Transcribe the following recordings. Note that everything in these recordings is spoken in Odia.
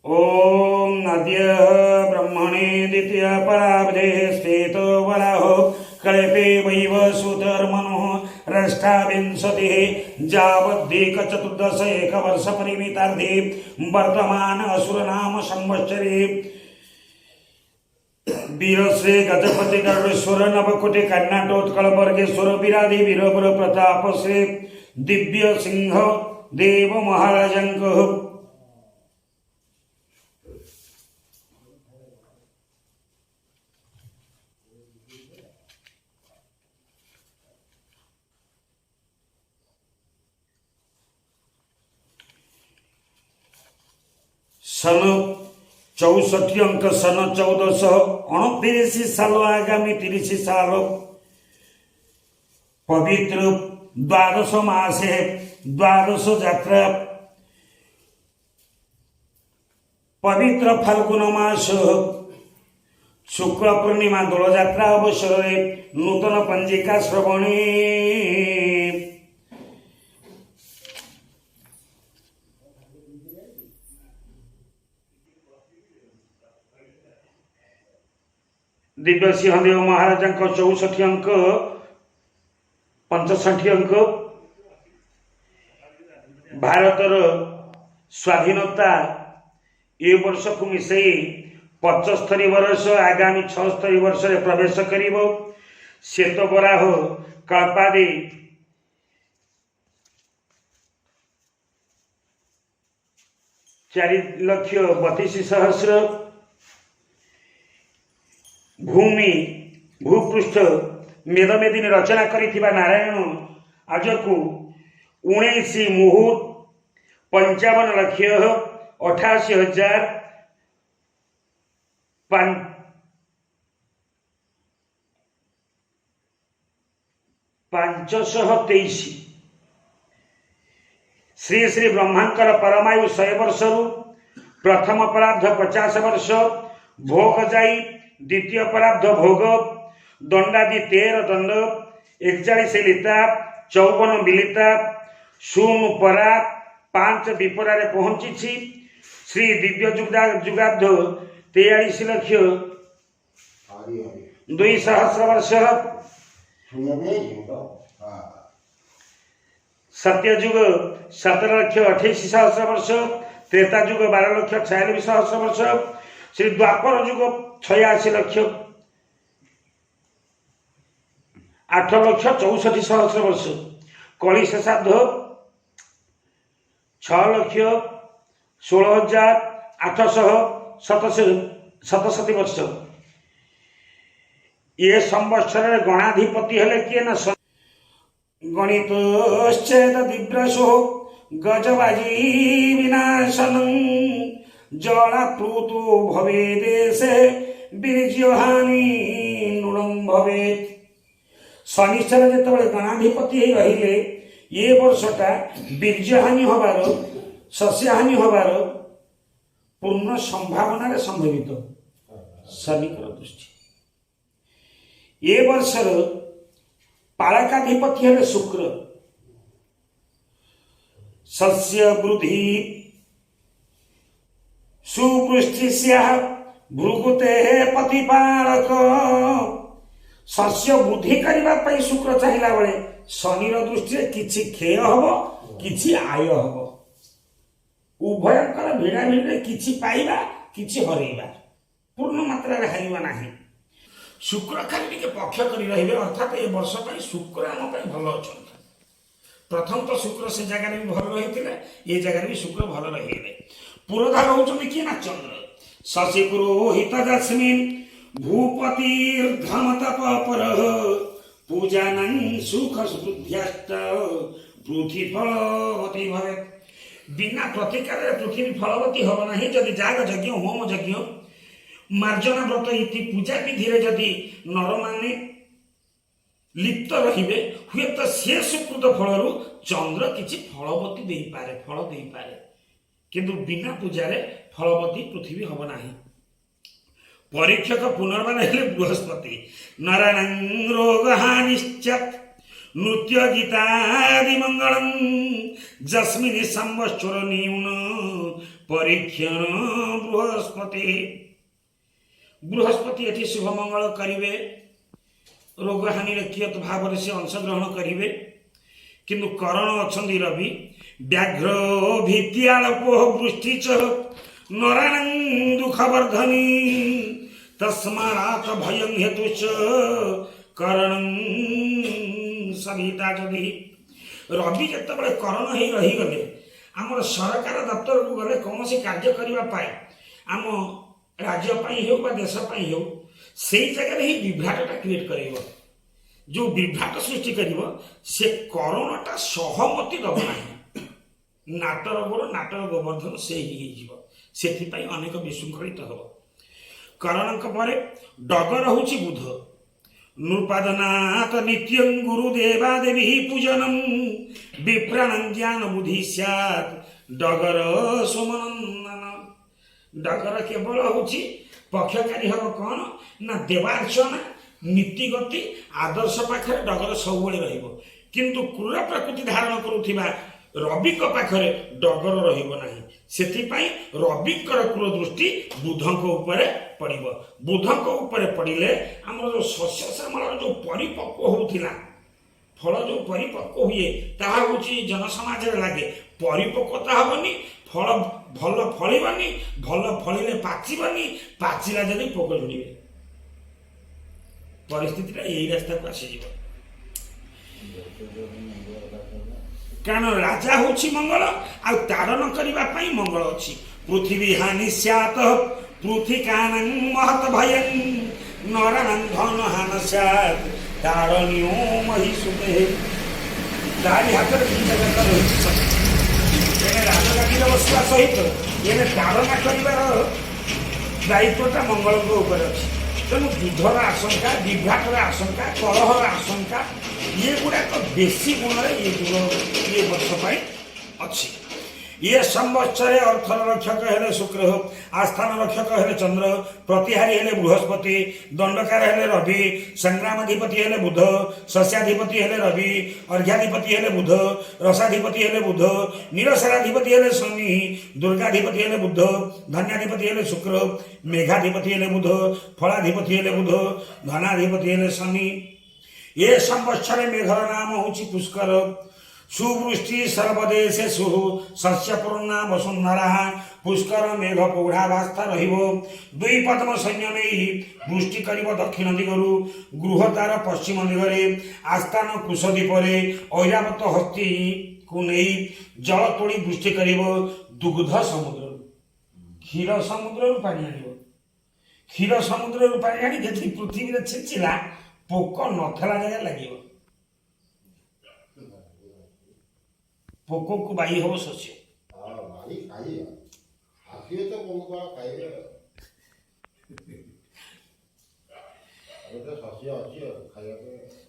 ओम अद्य ब्रह्मणे द्वितीय पराब्धे स्थितो वराहो कल्पे वैव सुधर्मनो रष्टाविंशतिः जावद्धिकचतुर्दश एकवर्षपरिमितार्धे वर्तमान असुरनाम संवत्सरे वीरश्री गजपति गरुडेश्वर नवकोटि कर्णाटोत्कल वर्गेश्वर विराधि वीरपुर प्रताप श्री दिव्य सिंह देव महाराजंक सन 64 अंक सन 1429 साल आगामी 30 साल पवित्र द्वादश मासे द्वादश यात्रा पवित्र फाल्गुन मास शुक्ल पूर्णिमा दोल यात्रा अवसर नूतन पंजिका श्रवणे दिव्य सिंहदेव महाराज 64 अंक 65 अंक भारतर स्वाधीनता ये वर्ष को मिसई 75 वर्ष आगामी 76 वर्ष रे प्रवेश करिवो। श्वेत बराह कल्पादि 4,32,000 भूमि भूपृष्ठ मेदमेदिनी रचना करिथिबा नारायण आज को 19 मुहूर्त 55,523 श्री श्री ब्रह्मांकर परमायु 100 वर्ष प्रथम परार्ध 50 वर्ष भोग जाई द्वितीय परार्ध भोग दंडादि 13 दंड 41 लिता 54 बिलिता 0 परा 5 विपरा पहुंची श्री दिव्य जुगाब्ध 43,02,000 वर्ष सत्यजुग 17,28,000 वर्ष त्रेता जुग 12,46,000 वर्ष श्री द्वापर जुग 86,08,64,000 वर्ष कली शेषाब्द 6,16,867 वर्ष ये संवत्सर गणाधिपति हेले किए ना गणितश्चेद दिव्रशो गजबाजी विनाशनं जलाप्लुतो भवे देशे बीर्यहानि नूनम भवेत्। शनिश्चर जेतबेले गणाधिपति रहिले ये वर्षटा बीर्यहानि होबार शस्यहानि होबार पूर्ण संभावना रे संभवित शनिकर दृष्टि। ये वर्षर पालकाधिपति हेले शुक्र शस्य वृद्धि सुपुष्टि भृगुते पतिपालक शस्य वृद्धि करने शुक्र चाहिला बेले शनिर दृष्टि किछि क्षय हब किछि आय हब उभयंकर भिड़ा भिड़े किछि पाइबा किछि हरैबा पूर्ण मात्रा हारिबा नाही। शुक्र खाली टे पक्ष करी रहिबे अर्थात ए वर्ष पई शुक्र आम पई भलो अछन। प्रथम तो शुक्र से जगह भी भल रही ये जगह भी शुक्र भल रही पुरोधार होउछन कि ना चंद्र शशि पुरोहित जस्मिन भूपतिर्धम तप पर पूजानं सुख समृद्ध्यष्ट पृथ्वी फलवती भवे। बिना प्रतिकार पृथ्वी फलवती हब नहीं जदि जाग यज्ञ होम यज्ञ मार्जना व्रत इति पूजा विधि रे जदि नर माने लिप्त रहिबे हुए तो से सुकृत फल चंद्र किछि फलवती दे पारे फल दे पारे किंतु बिना पूजारे फलवती पृथ्वी हब नाही। परीक्षक पुनर्मान हेले बृहस्पति नारायण रोग हानिश्चत नृत्य गीतादि मंगलम जस्मिन संवत्सर न्यून परीक्षण बृहस्पति बृहस्पति एटी शुभ मंगल करिवे रोग हानि कियत भाव से अंशग्रहण करिवे किंतु करण अछंदी रवि व्याघ्र भीत्यालोको वृष्टि च नरानं दुखवर्धनी तस्मात् भयं हेतुच करणं सविता जदि रवि जेतेबेले करण ही रही गले आमर सरकार दफ्तर को गले कौन से कार्य करने आम राज्य हो बा देश हो से जगह ही विभ्राटता क्रिएट कर जो विभ्राट सृष्टि कर से करणटा सहमति दब ना नाटर गोड़ नाटर गोवर्धन से ही से अनेक विशृंखलित हम करण पर डगर हूँ बुध नृपादनाथ नित्यं गुरुदेवा देवी पूजनम विप्राण ज्ञान बुद्धि सैत् डगर सोमनंदन डगर केवल हूँ पक्षकारी हम कौन ना देवार्चना नीतिगति आदर्श पाखे डगर सब किंतु क्रूर प्रकृति धारण करुवा रवि पाखे डगर रही रविकर क्रूर दृष्टि बुध पड़े बुध पड़े आम जो शस्य श्यामल जो परिपक्व होता फल जो परिपक्व हुए ताहा हूँ जनसमाज लगे परिपक्वता हेनी फल भल फलनी भल फलिले पाचिबनी पाचिला जदि पोक झुड़े परिस्थिति यही रास्ता को आसीज कारण राजा हूँ मंगल आरण करने मंगल अच्छी पृथ्वी हानि सैत पृथ्वी कानं महत भयं नरानं धन हान सैत् तारणीयो मही सुते तारी हाथ राजगादी बसवा सहित ये ताड़ना कर दायित्वटा मंगल अच्छी तेणु युद्धर आशंका विभ्राटर आशंका कलहर आशंका ये गुड़ाक बेसी गुण ये वर्ष अच्छी ये संवत्सरे अर्थर रक्षक हेले शुक्र आस्थान रक्षक हेले चंद्र प्रतिहारी हेले बृहस्पति दंडकार हेले रवि संग्रामाधिपति हेले बुध सस्याधिपति हेले रवि अर्घ्याधिपति हेले बुध रसाधिपति हेले बुध निरसराधिपति हेले शनि दुर्गाधिपति हेले बुध धन्याधिपति हेले शुक्र मेघाधिपति हेले बुध फलाधिपति हेले बुध धनाधिपति हेले शनि ये संवत्सरे मेघर नाम हूँ पुष्कर सुवृष्टि सर्वदेशे सुह शस्यपूर्णा वसुंधरा पुष्कर मेघ पौढ़ावस्था रुई पद्म सैन्य नहीं वृष्टि कर दक्षिण दिगरु गृह तार पश्चिम दिगरे आस्थान कुशद्वीपर ऐरावत हस्ती को नहीं जल तोड़ी वृष्टि कर दुग्ध समुद्र क्षीर समुद्र पानी आण क्षीर समुद्र पानी आनी जी पृथ्वी छेचिला पोक नथला जगह लगे पोक को बाई हम शस्य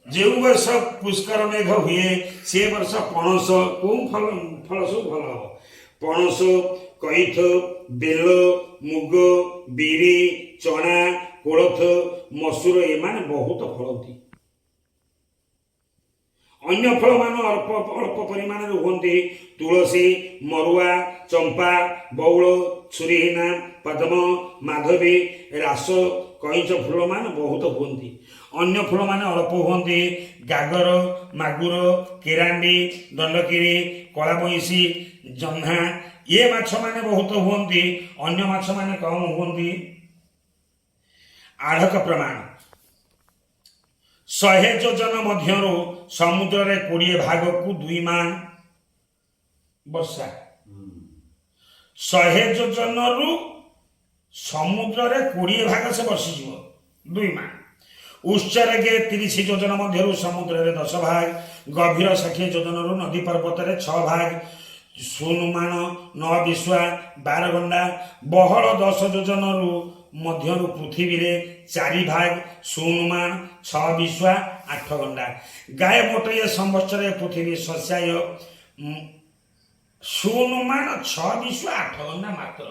जो वर्ष पुष्कर मेघ हुए से वर्ष पणस कौ फल फल सब भल हम पणस कईथ बेल मुग बिरी चना कोलथ मसूर एमाने बहुत फलती अन्य फल मान अल्प अल्प परिमाण होती तुलसी मरुआ चंपा बौल छुरीहीना पद्म माधवी रास कईच फूल मान बहुत होती अन्य फूल मान अल्प होती गागर मागुर केरांडी दंडकिरी कला बईसी जह्ना ये माछ माने बहुत होती अन्य माछ माने कम होती आढ़क प्रमाण 100 योजन मध्यरु समुद्र रे 20 भाग को 2 मान वर्षा 100 योजन रु समुद्र रे 20 भाग से वर्षी जीव 2 मान उच्चर गे 30 योजन मध्यरु समुद्र रे 10 भाग गभीर 60 योजन रु नदी पर्वत रे 6 भाग सुनुमान 9 विश्वा 12 गंडा बहल 10 योजन रु मध्यरु पृथ्वी रे 4 भाग सुनुमान 6 विश्वा 8 गंडा गाय मोटे संवत्सर पृथ्वी शस्याय सुनुमान 6 विश्वा 8 गंडा मात्र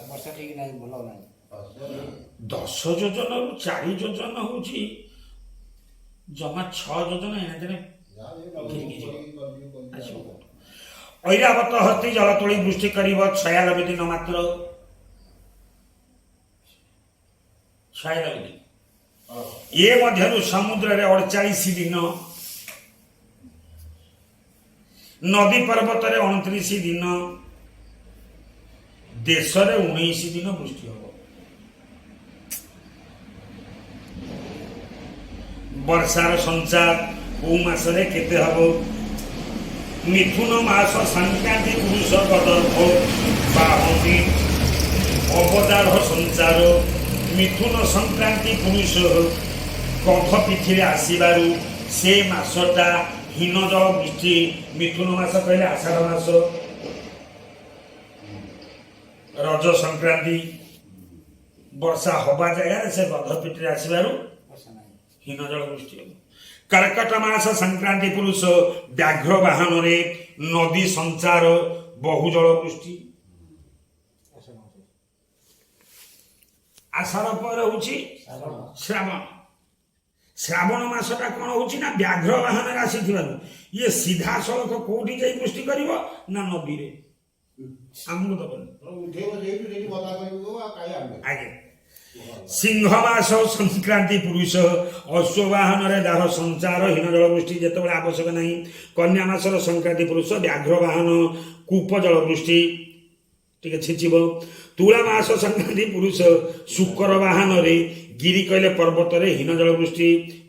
वर्षा ठीक नहीं भल नहीं 10 योजन रु 4 योजन हूँ जमा 6 योजन एने ଐରାବତ ହସ୍ତି ଜଳ ତୋଳି ବୃଷ୍ଟି କରିବ 96 ଦିନ ମାତ୍ର। 96 ଦିନ। ଏ ମଧ୍ୟରୁ ସମୁଦ୍ରରେ 48 ଦିନ, ନଦୀ ପର୍ବତରେ 29 ଦିନ, ଦେଶରେ 19 ଦିନ ବୃଷ୍ଟି ହବ। ବର୍ଷାର ସଞ୍ଚାର କୋଉ ମାସରେ କେତେ ହବ? ମିଥୁନ ମାସ ସଂକ୍ରାନ୍ତି ପୁରୁଷ ଗଦର୍ଭ ବାହନ୍ତି ଅବତାର ସଞ୍ଚାର। ମିଥୁନ ସଂକ୍ରାନ୍ତି ପୁରୁଷ ଗଧ ପିଠିରେ ଆସିବାରୁ ସେ ମାସଟା ହୀନ ଜଳ ବୃଷ୍ଟି। ମିଥୁନ ମାସ କହିଲେ ଆଷାଢ଼ ମାସ। ରଜ ସଂକ୍ରାନ୍ତି ବର୍ଷା ହବା ଜାଗାରେ ସେ ଗଧ ପିଠିରେ ଆସିବାରୁ ହୀନ ଜଳ ବୃଷ୍ଟି ହେବ। କର୍କଟ ମାସ ସଂକ୍ରାନ୍ତି ପୁରୁଷ ବ୍ୟାଘ୍ର ବାହନରେ ନଦୀ ସଞ୍ଚାର ବହୁ ଜଳ ବୃଷ୍ଟି। ଆଷାଢ଼ ପରେ ହଉଛି ଶ୍ରାବଣ। ଶ୍ରାବଣ ମାସଟା କଣ ହଉଛି ନା ବ୍ୟାଘ୍ର ବାହନରେ ଆସିଥିବାରୁ ଇଏ ସିଧାସଳଖ କୋଉଠି ଯାଇ ବୃଷ୍ଟି କରିବ ନା ନଦୀରେ। ଆମକୁ ଦବନି। ଆଜ୍ଞା। ସିଂହ ମାସ ସଂକ୍ରାନ୍ତି ପୁରୁଷ ଅଶ୍ୱବାହନରେ ଦାହ ସଞ୍ଚାର ହୀନ ଜଳ ବୃଷ୍ଟି ଯେତେବେଳେ ଆବଶ୍ୟକ ନାହିଁ। କନ୍ୟା ମାସର ସଂକ୍ରାନ୍ତି ପୁରୁଷ ବ୍ୟାଘ୍ର ବାହନ କୂପ ଜଳ ବୃଷ୍ଟି ଟିକେ ଛିଞ୍ଚିବ। ତୁଳା ମାସ ସଂକ୍ରାନ୍ତି ପୁରୁଷ ଶୁକର ବାହନରେ ଗିରି କହିଲେ ପର୍ବତରେ ହୀନ ଜଳ ବୃଷ୍ଟି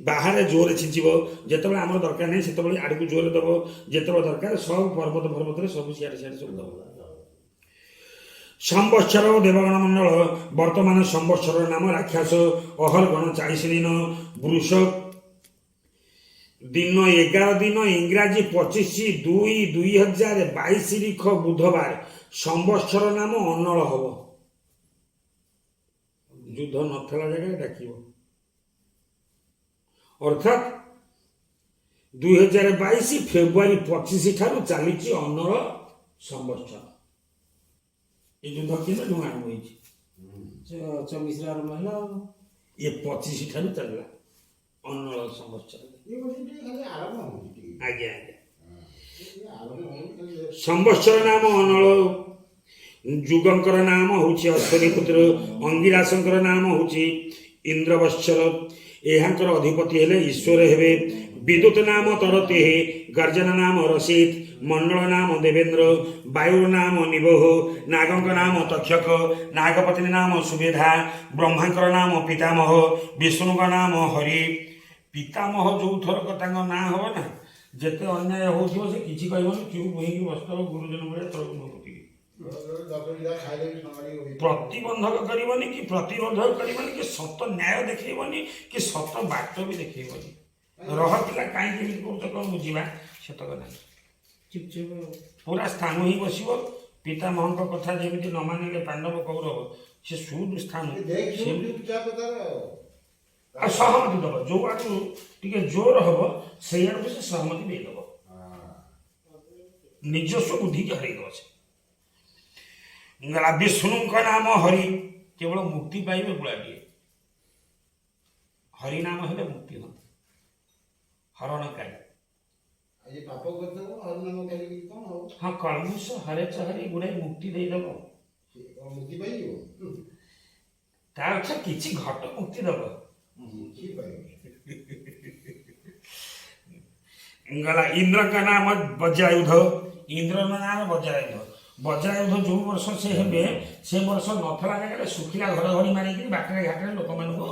ବାହାରେ ଜୋରରେ ଛିଞ୍ଚିବ। ଯେତେବେଳେ ଆମର ଦରକାର ନାହିଁ ସେତେବେଳେ ଆଡକୁ ଜୋରରେ ଦବ। ଯେତେବେଳେ ଦରକାର ସବୁ ପର୍ବତରେ ସବୁ ସିଆଡେ ସବୁ ଦବ। ସମ୍ବତ୍ସର ଓ ଦେବଗଣ ମଣ୍ଡଳ ବର୍ତ୍ତମାନ ସମ୍ବତ୍ସରର ନାମ ରାକ୍ଷସ ଅହରଗଣ 40 ଦିନ ବୃଷ ଦିନ 11 ଦିନ ଇଂରାଜୀ 25/2/2022 ତାରିଖ ବୁଧବାର ସମ୍ବତ୍ସର ନାମ ଅନଳ ହବ। ଯୁଦ୍ଧ ନଥିଲା ଜାଗାରେ ଡାକିବ ଅର୍ଥାତ୍ 2022 ଫେବୃଆରୀ 25 ଠାରୁ ଚାଲିଛି ଅନଳ ସମ୍ବତ୍ସର। ଏ ଯୁଦ୍ଧ କିନ୍ତୁ ନୂଆ ଆରମ୍ଭ ହେଇଛି 24 ଆରମ୍ଭ ହେଲା। ଏ 25 ଠାରୁ ଚାଲିଲା ଅନଳ ସମ୍ବତ୍ସର। ଆଜ୍ଞା ଆଜ୍ଞା। ସମ୍ବତ୍ସର ନାମ ଅନଳ। ଯୁଗଙ୍କର ନାମ ହଉଛି ଅଶ୍ୱିନୀ ପୁତ୍ର। ଅଙ୍ଗିରାସଙ୍କର ନାମ ହଉଛି ଇନ୍ଦ୍ରବତ୍ସର। ଏହାଙ୍କର ଅଧିପତି ହେଲେ ଈଶ୍ୱର ହେବେ। ବିଦ୍ୟୁତ ନାମ ତରତେ ଗର୍ଜନ ନାମ ରସିତ। ମଣ୍ଡଳ ନାମ ଦେବେନ୍ଦ୍ର। ବାୟୁର ନାମ ନିବୋହ। ନାଗଙ୍କ ନାମ ତକ୍ଷକ। ନାଗପତ୍ନୀ ନାମ ସୁବେଧା। ବ୍ରହ୍ମାଙ୍କର ନାମ ପିତାମହ। ବିଷ୍ଣୁଙ୍କ ନାମ ହରି। ପିତାମହ ଯୋଉ ଥରକ ତାଙ୍କ ନାଁ ହବ ନା ଯେତେ ଅନ୍ୟାୟ ହଉଥିବ ସେ କିଛି କହିବନି ଚୁପ୍ ହୋଇକି ବସିଥିବ। ଗୁରୁଜନ ଭଳିଆ ତଳକୁ ମୁହଁ ପୋତିକି ପ୍ରତିବନ୍ଧକ କରିବନି କି ପ୍ରତିରୋଧ କରିବନି କି ସତ ନ୍ୟାୟ ଦେଖେଇବନି କି ସତ ବାଟ ବି ଦେଖେଇବନି। ରହ ପିଲା କାହିଁକି ଏମିତି କରୁଛ କଣ ବୁଝିବା ସେତକ ନାହିଁ। ପୁରା ସ୍ଥାନ ହିଁ ବସିବ। ପିତାମହଙ୍କ କଥା ଯେମିତି ନ ମାନିଲେ ପାଣ୍ଡବ କୌରବ ସେ ସୁଦ୍ ସ୍ଥାନ ଆଉ ସହମତି ଦବ। ଯୋଉ ଆଡୁ ଟିକେ ଜୋର ହବ ସେଇ ଆଡକୁ ସେ ସହମତି ଦେଇଦବ। ନିଜସ୍ୱ ବୁଦ୍ଧିକି ହରେଇଦବ ସେ। ବିଷ୍ଣୁଙ୍କ ନାମ ହରି କେବଳ ମୁକ୍ତି ପାଇବେ ଗୁଳାଟିଏ। ହରି ନାମ ହେଲେ ମୁକ୍ତି ହୁଅନ୍ତି। ହରଣକାରୀ ହଁ କଳମୁଷ ହରେଚ ହରି ଗୁଡାଏ ମୁକ୍ତି ଦେଇଦବ। ତା ଅର୍ଥ କିଛି ଘଟ ମୁକ୍ତି ଦବ। ଗଲା ଇନ୍ଦ୍ରଙ୍କ ନାମ ବଜ୍ରାୟୁଧ। ଇନ୍ଦ୍ରଙ୍କ ନାମ ବଜ୍ରାୟୁଧ। ବଜ୍ରାୟୁଧ ଯୋଉ ବର୍ଷ ସେ ହେବେ ସେ ବର୍ଷ ନଥିଲା ଜାଗାରେ ଶୁଖିଲା ଘଡଘଡି ମାରିକିରି ବାଟରେ ଘାଟରେ ଲୋକମାନଙ୍କୁ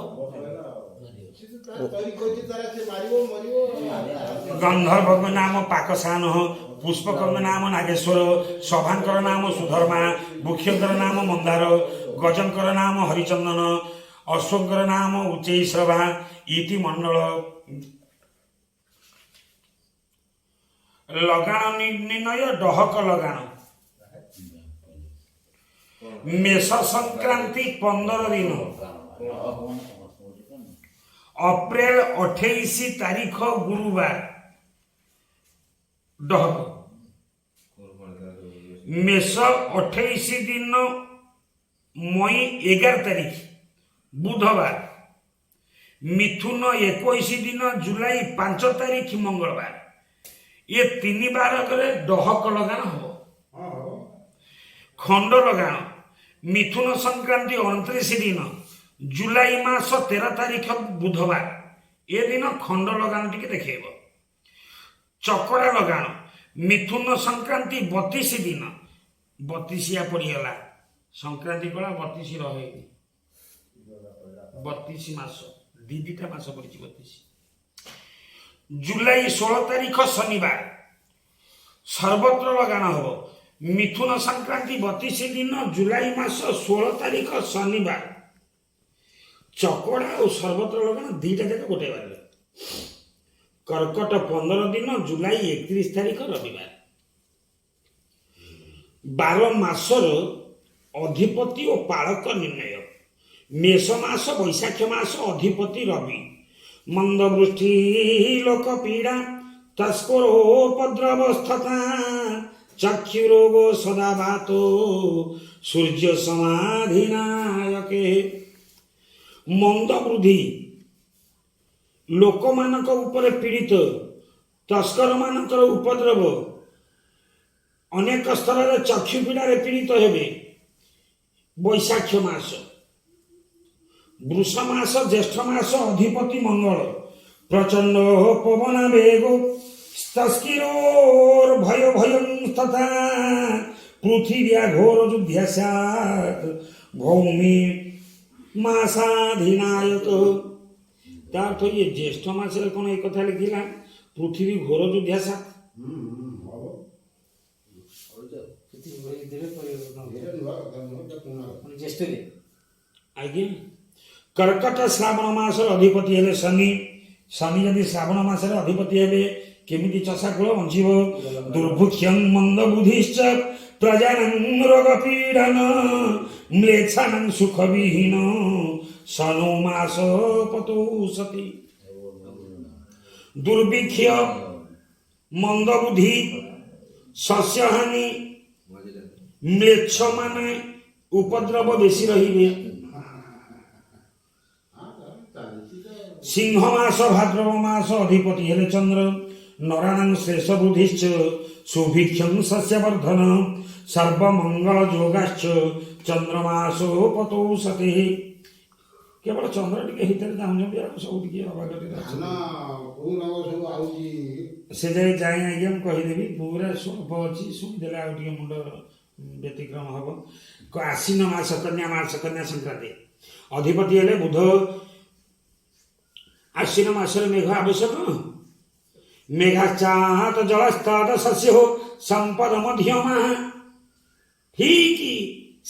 ଗନ୍ଧର୍ବଙ୍କ ନାମ ପାକସାନ। ପୁଷ୍ପକଙ୍କ ନାମ ନାଗେଶ୍ୱର। ସଭାଙ୍କର ନାମ ସୁଧର୍ମା। ବୃକ୍ଷଙ୍କର ନାମ ମନ୍ଦାର। ଗଜଙ୍କର ନାମ ହରିଚନ୍ଦନ। ଅଶ୍ୱଙ୍କର ନାମ ଉଚ୍ଚୈଶ୍ରବା। ଇତି ମଣ୍ଡଳ। ଲଗାଣ ନିର୍ଣ୍ଣୟ ଡହକ ଲଗାଣ। ମେଷ ସଂକ୍ରାନ୍ତି 15 ଦିନ ଅପ୍ରେଲ 28 ତାରିଖ ଗୁରୁବାର ଡହକ। ମେଷ 28 ଦିନ ମଇ 11 ତାରିଖ ବୁଧବାର। ମିଥୁନ 21 ଦିନ ଜୁଲାଇ 5 ତାରିଖ ମଙ୍ଗଳବାର। ये 3 ବାରକରେ ଡହକ ଲଗାଣ ହବ। ହଁ ହବ। ଖଣ୍ଡ ଲଗାଣ ମିଥୁନ ସଂକ୍ରାନ୍ତି 29 ଦିନ ଜୁଲାଇ ମାସ 13 ତାରିଖ ବୁଧବାର ଏ ଦିନ ଖଣ୍ଡ ଲଗାଣ ଟିକେ ଦେଖେଇବ। ଚକଡ଼ା ଲଗାଣ ମିଥୁନ ସଂକ୍ରାନ୍ତି 32 ଦିନ 32 ପଡ଼ିଗଲା ସଂକ୍ରାନ୍ତି କଳା 32 ରହେ 32 ମାସ ଦିଟା ମାସ ପଡ଼ିଛି 32। ଜୁଲାଇ 16 ତାରିଖ ଶନିବାର ସର୍ବତ୍ର ଲଗାଣ ହବ। ମିଥୁନ ସଂକ୍ରାନ୍ତି 32 ଦିନ ଜୁଲାଇ ମାସ 16 ତାରିଖ ଶନିବାର ଚକଡ଼ା ଆଉ ସର୍ବତ୍ର ଲଗାଣ ଦିଟା ଯାକ ଗୋଟେ ବାରରେ। କର୍କଟ 15 ଦିନ ଜୁଲାଇ 31 ତାରିଖ ରବିବାର। 12 ମାସର ଅଧିପତି ଓ ପାଳକ ନିର୍ଣ୍ଣୟ। ମେଷ ମାସ ବୈଶାଖ ମାସ ଅଧିପତି ରବି। ମନ୍ଦବୃଷ୍ଟି ଲୋକ ପୀଡ଼ା ତସ୍କରୋପଦ୍ରବସ୍ଥତା ଚକ୍ଷୁରୋଗ ସଦାବାତ ସୂର୍ଯ୍ୟ ସମାଧିନାୟକେ। ମନ୍ଦ ବୃଦ୍ଧି ଲୋକମାନଙ୍କ ଉପରେ ପୀଡ଼ିତ ତସ୍କର ମାନଙ୍କର ଉପଦ୍ରବ ଅନେକ ସ୍ତରରେ ଚକ୍ଷୁ ପୀଡ଼ାରେ ପୀଡ଼ିତ ହେବେ। ବୈଶାଖ ମାସ ବୃଷ ମାସ ଜ୍ୟେଷ୍ଠ ମାସ ଅଧିପତି ମଙ୍ଗଳ। ପ୍ରଚଣ୍ଡ ପବନା ବେଗ ସ୍ତସ୍କିରୋର ଭୟ ଭୟଂ ତଥା ପୃଥିବୀ ଘୋର ଯୁଦ୍ଧ୍ୟାସାତ୍ ଭୌମି ମାସାଧିନାୟକ। ତାର୍ଥ ଇଏ ଜ୍ୟେଷ୍ଠ ମାସରେ କଣ এই କଥା ଲେଖିଲା ପୃଥିବୀ ଘୋର ଯୁଦ୍ଧ୍ୟାସାତ୍। ହବ। ଜ୍ୟେଷ୍ଠରେ ଆଜ୍ଞା। କର୍କଟ ଶ୍ରାବଣ ମାସର ଅଧିପତି ହେଲେ ଶନି। ଶନି ଯଦି ଶ୍ରାବଣ ମାସରେ ଅଧିପତି ହେବେ କେମିତି ଚଷା କୂଳ ବଞ୍ଚିବ। ଦୁର୍ଭୁକ୍ଷଂ ମନ୍ଦ ବୁଦ୍ଧିଶ୍ଚ ପ୍ରଜାନଂ ରୋଗ ପୀଡ଼ନ ମ୍ଲେଚ୍ଛାନଂ ସୁଖ ବିହୀନ ଶନୌ ମାସ ପତୌ ସତି। ଦୁର୍ଭିକ୍ଷ ମନ୍ଦ ବୁଦ୍ଧି ଶସ୍ୟହାନି ମ୍ଲେଚ୍ଛ ମାନେ ଉପଦ୍ରବ ବେଶୀ ରହିବେ। ସିଂହ ମାସ ଭାଦ୍ରବ ମାସ ଅଧିପତି ହେଲେ ଚନ୍ଦ୍ର। ନରାଣାଂ ଶେଷ ବୁଦ୍ଧିଶ୍ଚ ସୁଭିକ୍ଷଂ ଶସ୍ୟବର୍ଦ୍ଧନ ସର୍ବମଙ୍ଗଳ ଯୋଗାଶ୍ଚ ଚନ୍ଦ୍ରମାସ ପତୌ ସତି। କେବଳ ଚନ୍ଦ୍ର ଟିକେ ହିତରେ ଚାହୁଁଛନ୍ତି ଆଉ ସବୁ ଟିକେ ଅବାଗତିରେ ଧାନ କୋଉ ରଙ୍ଗ ସବୁ ଆଉଛି? ସେ ଯାଇ ଯାଇ ଆଜ୍ଞା ମୁଁ କହିଦେବି ପୁରା ସ୍ୱଳ୍ପ ଅଛି ଶୁଣିଦେଲେ ଆଉ ଟିକେ ମୁଣ୍ଡ ବ୍ୟତିକ୍ରମ ହବ। ଆଶ୍ୱିନ ମାସ କନ୍ୟା ସଂକ୍ରାନ୍ତି ଅଧିପତି ହେଲେ ବୁଧ। ଆଶ୍ୱିନ ମାସରେ ମେଘ ଆବଶ୍ୟକ। ମେଘାଚାତ ଜଳସ୍ତାଦ ଶସ୍ୟ ସମ୍ପଦ ମଧ୍ୟମା। ଠିକ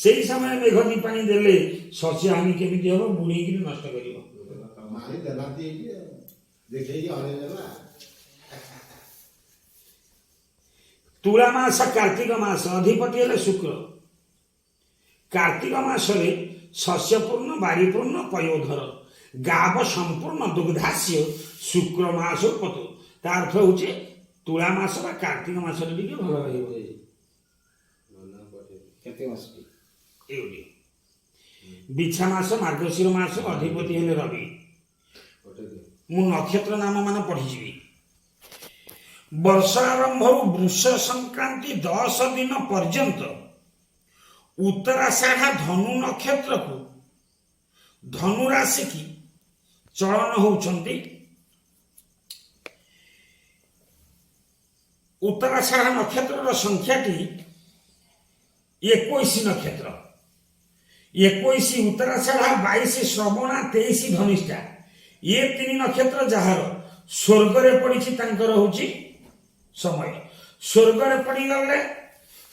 ସେଇ ସମୟରେ ମେଘ ଦି ପାଣି ଦେଲେ ଶସ୍ୟ ହାନି କେମିତି ହବ ବୁଣିକିରି ନଷ୍ଟ କରିବ। ମାରି ଦେଲାନ୍ତି ଦେଖେଇକି ହରେଇଦେଲା। ତୁଳା ମାସ କାର୍ତ୍ତିକ ମାସ ଅଧିପତି ହେଲେ ଶୁକ୍ର। କାର୍ତ୍ତିକ ମାସରେ ଶସ୍ୟପୂର୍ଣ୍ଣ ବାରିପୂର୍ଣ୍ଣ ପୟୋଧର ଗାବ ସମ୍ପୂର୍ଣ୍ଣ ଦୁଗ୍ଧାସ୍ୟ ଶୁକ୍ର ମାସ ପତୁ। ତା ଅର୍ଥ ହଉଛି ତୁଳା ମାସ ବା କାର୍ତ୍ତିକ ମାସରେ ଟିକେ ଭଲ ରହିବ। ଏଇଠି ବିଛା ମାସ ମାର୍ଗଶିର ମାସ ଅଧିପତି ହେଲେ ରବି। ମୁଁ ନକ୍ଷତ୍ର ନାମ ମାନ ପଢିଯିବି। ବର୍ଷ ଆରମ୍ଭରୁ ବୃଷ ସଂକ୍ରାନ୍ତି 10 ଦିନ ପର୍ଯ୍ୟନ୍ତ ଉତ୍ତରାଷାଢ଼ ଧନୁ ନକ୍ଷତ୍ରକୁ ଧନୁ ରାଶି କି ଚଳନ ହଉଛନ୍ତି। ଉତ୍ତରାଷାଢ଼ ନକ୍ଷତ୍ରର ସଂଖ୍ୟାଟି 21 ନକ୍ଷତ୍ର। 21 ଉତ୍ତରାଷାଢ଼ 22 ଶ୍ରବଣା 23 ଧନିଷ୍ଠା ଏ 3 ନକ୍ଷତ୍ର ଯାହାର ସ୍ୱର୍ଗରେ ପଡିଛି ତାଙ୍କର ହଉଛି ସମୟ। ସ୍ୱର୍ଗରେ ପଡିଗଲେ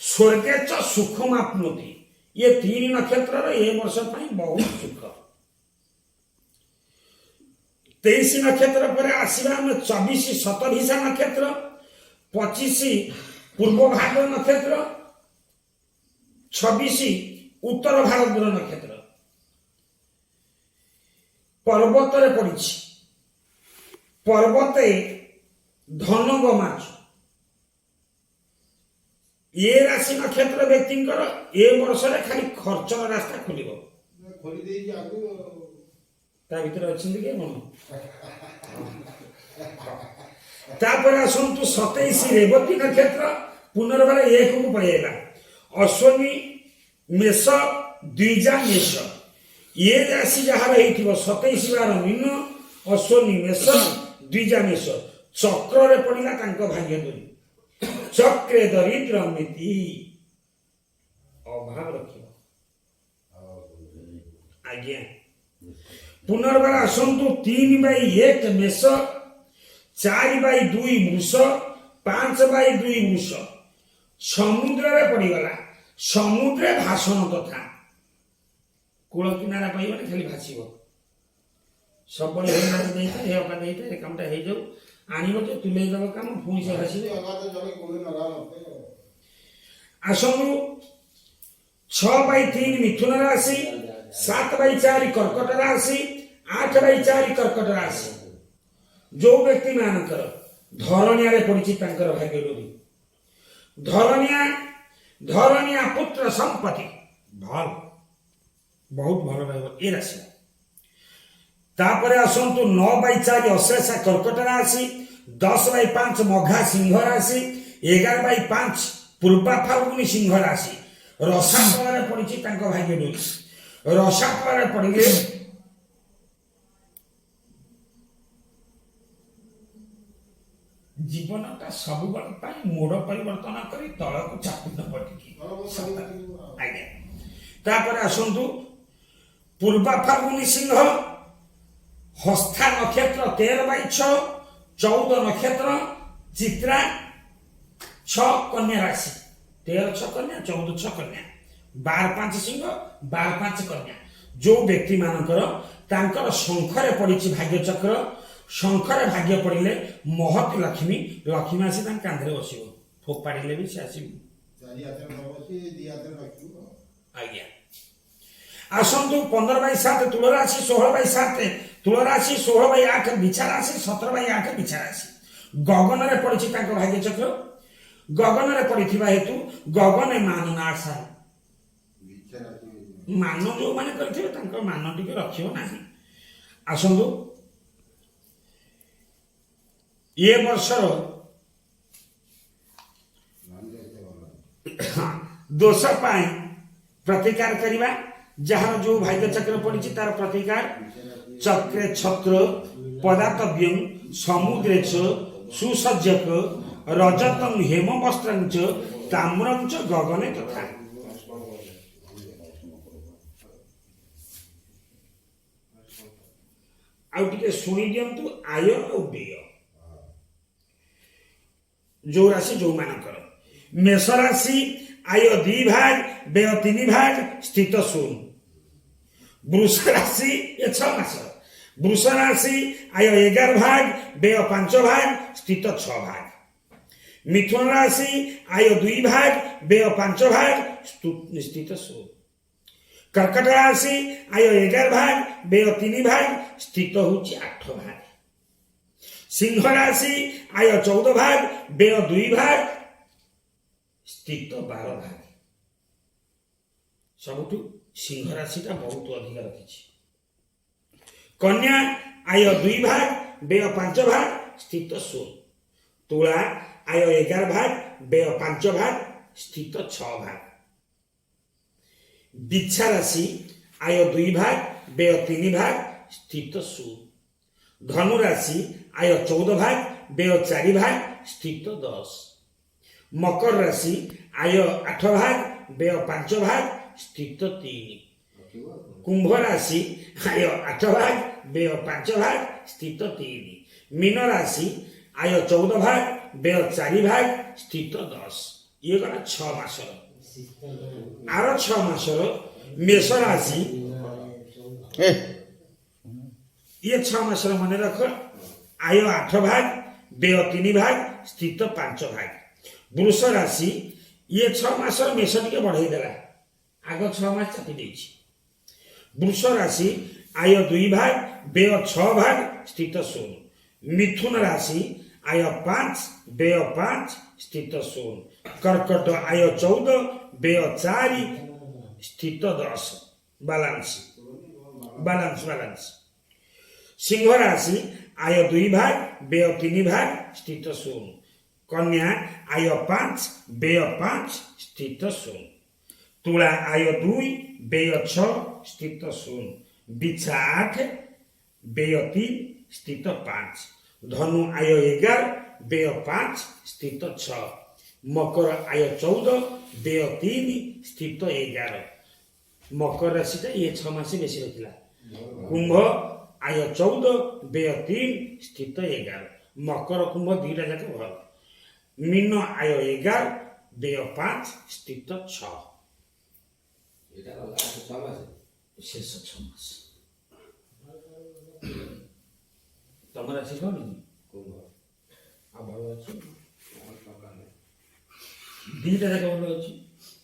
ସ୍ୱର୍ଗେ ଚ ସୁଖମାପ୍ନୋତି। ये 3 नक्षत्र ए वर्ष बहुत सुख। 23 नक्षत्र पर आसवा 24 शतभिषा नक्षत्र 25 पूर्व भाद्र नक्षत्र 26 उत्तर भाद्र नक्षत्र पर्वत पड़ी। पर्वते धनव माछ ये राशि नक्षत्र व्यक्ति ए वर्ष खाली खर्च रास्ता खोल ता भीतर अच्छी तापर आसतु 27 रेवती नक्षत्र पुनर्बार 1 को पड़ेगा अश्विनी मेष द्विजा मेष ये राशि जहाँ रही 27 बार मीन अश्विनी मेष द्विजा मेष चक्र रे पड़िला भाग्य दूरी चक्रे दरिद्र मिति अभाव रखिब आज्ञा पुनर्बार आसतु 3/1 मेष 4/2 वृष 5/2 वृष समुद्र रे पड़ीगला समुद्र भाषण तथा कूल किनारा पाइबा खाली भाषिब सब कामटा हो जाऊ आनिब तो तुले दब काम पुणी से भाषिब आसतु 6/3 मिथुन राशि 7/4 कर्कट राशि 8/4 कर्कट राशि जो व्यक्ति मानकर धरनिया पड़ी भाग्य डोरी धरनिया पुत्र संपत्ति भल बहुत भल रहा ये राशि तापर आसतु 9/4 अशेषा कर्कट राशि 10/5 मघा सिंह राशि 11/5 पूर्वा फाल्गुनी सिंह राशि रसा फल पड़ी भाग्य डोरी रसा फल पड़े जीवनटा सब मोड़ परिवर्तन कर तलक चापुन पटिकी आज्ञा तापर आसतु पूर्वा फाल्गुनी सिंह हस्ता नक्षत्र 13/6 14 नक्षत्र चित्रा 6 कन्या राशि 13 कन्या 14 कन्या 12/5 सिंह 12/5 कन्या जो व्यक्ति मानकर तांकर शंखरे पड़ी भाग्य चक्र शंखरे भाग्य पड़े महत लक्ष्मी लक्ष्मी आसी कांधे बस फोपाड़े भी से आस आज्ञा आसतु 15/7 तुला राशि 16/7 तुला राशि 16/8 बिछा राशि 17/8 बिछा राशि गगन में पड़ी भाग्य चक्र गगन में पड़ी हेतु गगन मान आशा मान जो मैंने करते मान टी रखियो ना आसतु ये वर्षर दोष प्रतिकार करवा जहाँ जो भाग्य चक्र पड़ी तार प्रतिकार चक्रे छत्र पदातव्यं समुद्रे च सुसज्जक रजतं हेम वस्त्रं च ताम्रं च गगने तथा आउ टिके सुनी दियंतु आय और व्यय जो राशि जो मानकर मेष राशि आय 2 भाग व्यय 3 भाग स्थित शून्य वृष राशि ये 6 मास वृष राशि आय 11 भाग व्यय 5 भाग स्थित 6 भाग मिथुन राशि आय 2 भाग व्यय 5 भाग स्थित 16 कर्कट राशि आय 11 भाग व्यय 3 भाग स्थित होची 8 भाग सिंह राशि आय 14 भाग व्यय 2 भाग स्थित 12 भाग सबुठु सिंह राशि बहुत अधिक रखी कन्या आय 2 भाग व्यय 5 भाग स्थित 16 तुला आय 11 भाग व्यय 5 भाग स्थित 6 भाग बिच्छा राशि आय 2 भाग व्यय 3 भाग स्थित 16 धनु राशि आय 14 भाग व्यय 4 भाग स्थित 10 मकर राशि आय 8 भाग व्यय 5 भाग स्थित 3 कुंभ राशि आय 8 भाग व्यय 5 भाग स्थित 3 मीन राशि आय 14 भाग व्यय 4 भाग स्थित 10 ये गला 6 मास आर 6 मास मेष राशि ये 6 मास मन रख आय 8 भाग व्यय 3 भाग स्थित 5 भाग वृष राशि ये 6 मास मेष टे बढ़ई देला आग 6 मास चाटी देछि वृष राशि आय 2 भाग व्यय 6 भाग स्थित 16 मिथुन राशि आय 5 व्यय 5 स्थित 16 कर्कट आय 14 व्यय 4 स्थित 10 बैलेंस সিংহ রাশি আয় 2 ভাগ ব্যয় 3 ভাগ স্থিত 0। কন্যা আয় 5 ব্যয় 5 স্থিত 0। তুলা আয় 2 ব্যয় 6 স্থিত 0। বিছা 8 ব্যয় 3 স্থিত 5। ধনু আয় 11 ব্যয় 5 স্থিত 6। মকর আয় 14 ব্যয় 3 স্থিত 11। মকর রাশিটা ইয়ে 6 মাসে বেশি রখিলা। কুম্ভ আয় 14 ব্যয় 3 স্থিত 11। মকর কুম্ভ দুইটা যাক ভাল। মীন আয় 11 ব্যয় 5 স্থিত 6। এটা লাস্ট 6 মাস শেষ 6 মাস। তোমার রাশি কোন? কুম্ভ আর ভালো আছে আমার টাকা নেই দুইটা যাক ভালো আছে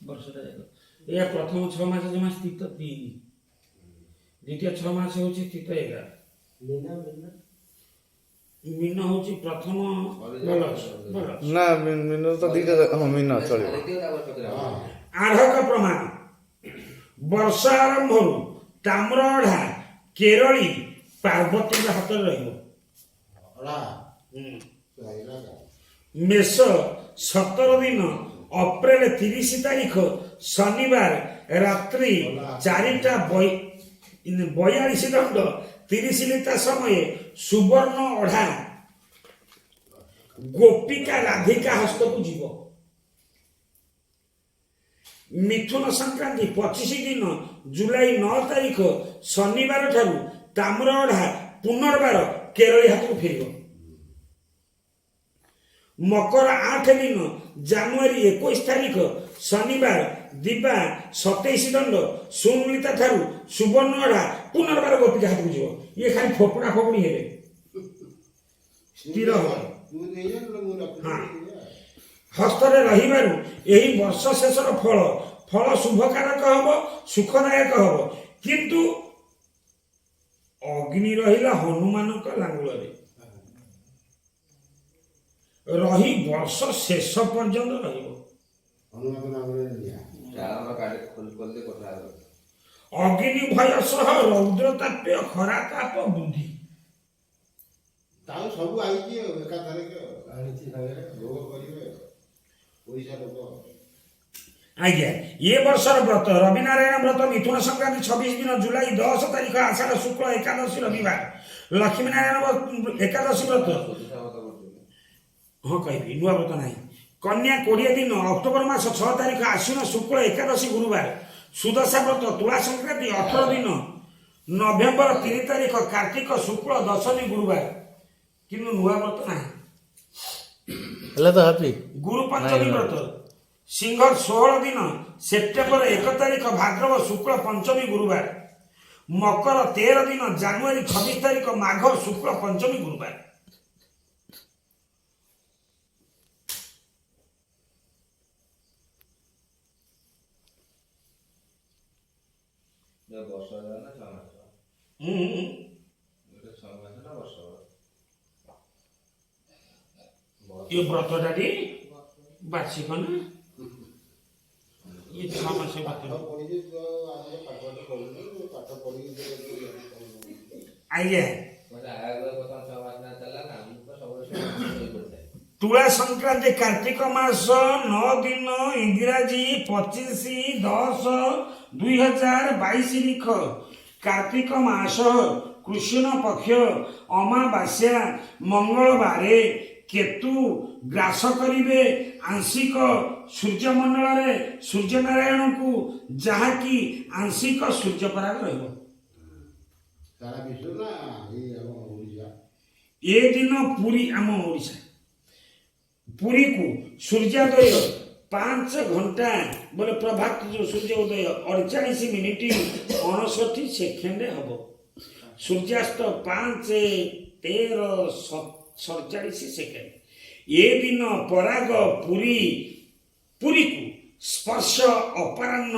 বর্ষটা যাক। এ প্রথম 6 মাসে জমা স্থিত 3, দ্বিতীয় 6 মাসে হচ্ছে স্থিত 11। মিনা মিনা মীন হচ্ছে প্রথম ଭଲ ଅଛି ଭଲ ଅଛି। ନା ମିନ ତ ଦିଟା ହଁ ମିନ ଚଳିବ। দ্বিতীয় আবার কত ହଁ ଆର୍ହକ ପ୍ରମାଣ ବର୍ଷ ଆରମ୍ଭରୁ ତାମ୍ର ଅଢା କେରଳୀ ପାର୍ବତୀଙ୍କ ହାତରେ ରହିବ। ଅଡ଼ା ହୁଁ। ରହିଲା କା ମେଷ 17 ଦିନ ଅପ୍ରେଲ 30 ତାରିଖ ଶନିବାର ରାତ୍ରି 4ଟା 42 ଦଣ୍ଡ 30 ଲିଟା ସମୟ ସୁବର୍ଣ୍ଣ ଅଢା ଗୋପିକା ରାଧିକା ହସ୍ତକୁ ଯିବ। ମିଥୁନ ସଂକ୍ରାନ୍ତି 25 ଦିନ ଜୁଲାଇ 9 ତାରିଖ ଶନିବାର ଠାରୁ ତାମ୍ର ଅଢା ପୁନର୍ବାର କେରଳୀ ହାତକୁ ଫେରିବ। ମକର 8 ଦିନ ଜାନୁଆରୀ 21 ତାରିଖ ଶନିବାର ଦିବା 27 ଦଣ୍ଡ ସୁନିତା ଠାରୁ ସୁବର୍ଣ୍ଣ ଅଢା ପୁନର୍ବାର ଗୋପିକା ହାତକୁ ଯିବ। ଇଏ ଖାଲି ଫୋପଡ଼ା ଫୋପଡ଼ି ହେବେ, ସ୍ଥିର ହେବ। ତୁ ଦେଇଯାଉ ମୁଁ ହଁ। ରଖିବି ହସ୍ତରେ ରହିବାରୁ ଏହି ବର୍ଷ ଶେଷର ଫଳ ଶୁଭକାରକ ହବ, ସୁଖଦାୟକ ହବ। କିନ୍ତୁ ଅଗ୍ନି ରହିଲା ହନୁମାନଙ୍କ ଲାଙ୍ଗୁଳରେ ରହି ବର୍ଷ ଶେଷ ପର୍ଯ୍ୟନ୍ତ ରହିବ। ହନୁମାନ ନାମରେ ନିଆ ଚାଳର କାଢି ଖୋଲି କଥା ହେବ ଅଗ୍ନି ଭୟ ସହ ରୌଦ୍ର ତାପ୍ୟ ଖରା ତାପ ବୃଦ୍ଧି। ତାଉ ସବୁ ଆଇଛି ଆଉ ଏକାଥରେ ଆଣିଛି ସାଙ୍ଗରେ ଭୋଗ କରିବେ ପଇସା ଲୋକ ଆଜ୍ଞା ଏ ବର୍ଷର ବ୍ରତ ରବିନାରାୟଣ ବ୍ରତ ମିଥୁନ ସଂକ୍ରାନ୍ତି 26 ଦିନ ଜୁଲାଇ 10 ତାରିଖ ଆଷାଢ ଶୁକ୍ଳ ଏକାଦଶୀ ରବିବାର। ଲକ୍ଷ୍ମୀ ନାରାୟଣ ଏକାଦଶୀ ବ୍ରତ ହଁ କହିବି ନୂଆ ବ୍ରତ ନାହିଁ। କନ୍ୟା 20 ଦିନ ଅକ୍ଟୋବର ମାସ 6 ତାରିଖ ଆଶ୍ୱିନ ଶୁକ୍ଳ ଏକାଦଶୀ ଗୁରୁବାର। ସୁଦଶା ବ୍ରତ ତୁଳା ସଂକ୍ରାନ୍ତି 18 ଦିନ ନଭେମ୍ବର 3 ତାରିଖ କାର୍ତ୍ତିକ ଶୁକ୍ଳ ଦଶମୀ ଗୁରୁବାର। କିନ୍ତୁ ନୂଆ ବ୍ରତ ନାହିଁ। ହେଲେ ତ ହାପି ଗୁରୁ ପଞ୍ଚମୀ ବ୍ରତ ସିଂହ 16 ଦିନ ସେପ୍ଟେମ୍ବର 1 ତାରିଖ ଭାଦ୍ରବ ଶୁକ୍ଳ ପଞ୍ଚମୀ ଗୁରୁବାର। ମକର 13 ଦିନ ଜାନୁଆରୀ 26 ତାରିଖ ମାଘ ଶୁକ୍ଳ ପଞ୍ଚମୀ ଗୁରୁବାର। ବର୍ଷ ହେଲା ନା 6 ମାସ ହୁଁ ଗୋଟେ 6 ମାସ ନା ବର୍ଷ ଏ ବ୍ରତଟାଟି ବାର୍ଷିକ ନା ଏ 6 ମାସ ପାଠ ବ୍ରତ। ପଢିକି ତୁ ଆଉ ଆମର ପାଠ ପଢୁଛୁ ପାଠ ପଢିକି ଆଜ୍ଞା ମାନେ ଆଗ କଥା 6 ମାସ ନା ଚାଲିଲା ନା ମୁଁ ତ ସବୁବେଳେ ଶୋଇପଡ଼ିଥାଏ। ତୁଳା ସଂକ୍ରାନ୍ତି କାର୍ତ୍ତିକ ମାସ 9 ଦିନ ଇଂରାଜୀ 25/10/2022 ଲିଖ କାର୍ତ୍ତିକ ମାସ କୃଷ୍ଣ ପକ୍ଷ ଅମାବାସ୍ୟା ମଙ୍ଗଳବାରେ କେତୁ ଗ୍ରାସ କରିବେ ଆଂଶିକ ସୂର୍ଯ୍ୟମଣ୍ଡଳରେ ସୂର୍ଯ୍ୟନାରାୟଣଙ୍କୁ, ଯାହାକି ଆଂଶିକ ସୂର୍ଯ୍ୟପରାଗ ରହିବ। ସାରା ବିଶ୍ୱ ନା ଏଇ ଆମ ଓଡ଼ିଶା ଏ ଦିନ ପୁରୀ ଆମ ଓଡ଼ିଶା ପୁରୀକୁ ସୂର୍ଯ୍ୟୋଦୟ 5 ଘଣ୍ଟା ବୋଲେ ପ୍ରଭାତ ଯୋଉ ସୂର୍ଯ୍ୟ ଉଦୟ 48 ମିନିଟ୍ 59 ସେକେଣ୍ଡ ହବ। ସୂର୍ଯ୍ୟାସ୍ତ 5:13:47 ସେକେଣ୍ଡ। ଏ ଦିନ ପରାଗ ପୁରୀକୁ ସ୍ପର୍ଶ ଅପରାହ୍ନ